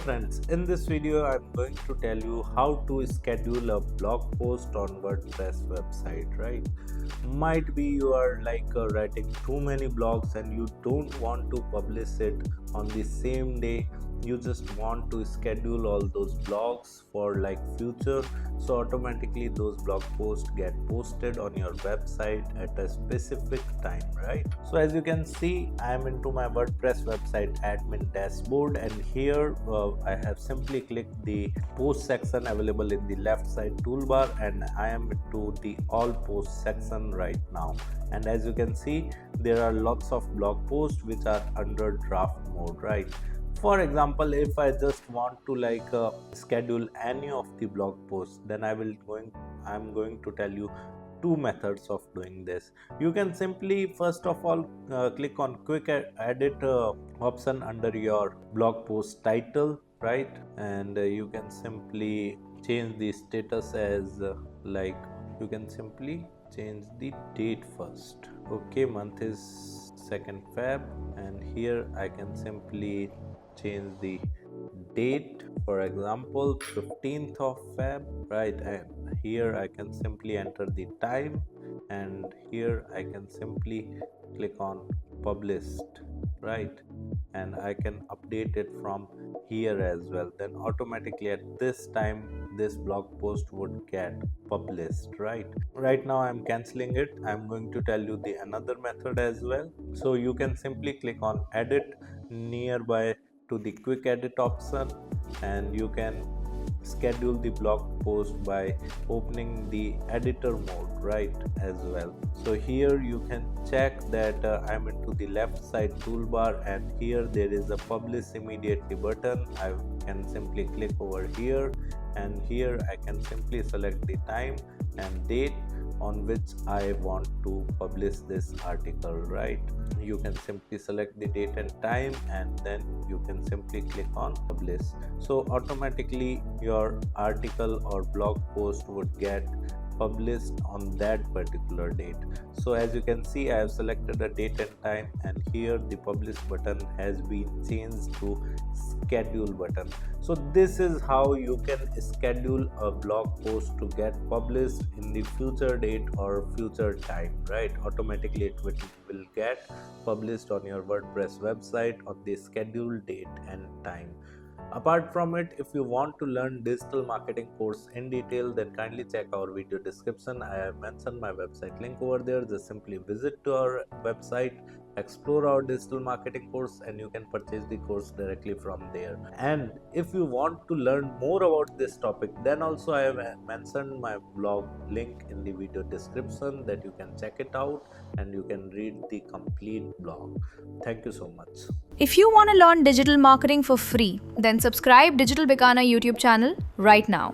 friends, in this video I'm going to tell you how to schedule a blog post on WordPress website, right? Might be you are writing too many blogs and you don't want to publish it on the same day. You just want to schedule all those blogs for future, so automatically those blog posts get posted on your website at a specific time, right? So as you can see, I am into my WordPress website admin dashboard, and here I have simply clicked the post section available in the left side toolbar, and I am into the all post section right now. And as you can see, there are lots of blog posts which are under draft mode, right? For example, if I just want to schedule any of the blog posts, then I'm going to tell you two methods of doing this. You can simply first of all click on quick edit option under your blog post title, right? And you can simply change the status as you can simply change the date first. Okay, month is 2nd Feb, and here I can simply change the date, for example 15th of Feb, right? And here I can simply enter the time, and here I can simply click on published, right? And I can update it from here as well. Then automatically at this time this blog post would get published, right now I'm canceling it. I'm going to tell you the another method as well. So you can simply click on edit nearby to the quick edit option, and you can schedule the blog post by opening the editor mode, right, as well. So here you can check that I'm into the left side toolbar, and here there is a publish immediately button. I can simply click over here, and here I can simply select the time and date on which I want to publish this article, right? You can simply select the date and time, and then you can simply click on publish. So automatically your article or blog post would get published on that particular date. So as you can see, I have selected a date and time, and here the publish button has been changed to schedule button. So this is how you can schedule a blog post to get published in the future date or future time, right? Automatically it will get published on your WordPress website on the scheduled date and time. Apart from it, if you want to learn digital marketing course in detail, then kindly check our video description. I have mentioned my website link over there. Just simply visit to our website, explore our digital marketing course, and you can purchase the course directly from there. And if you want to learn more about this topic, then also I have mentioned my blog link in the video description, that you can check it out and you can read the complete blog. Thank you so much. If you want to learn digital marketing for free, then subscribe Digital Bikana YouTube channel right now.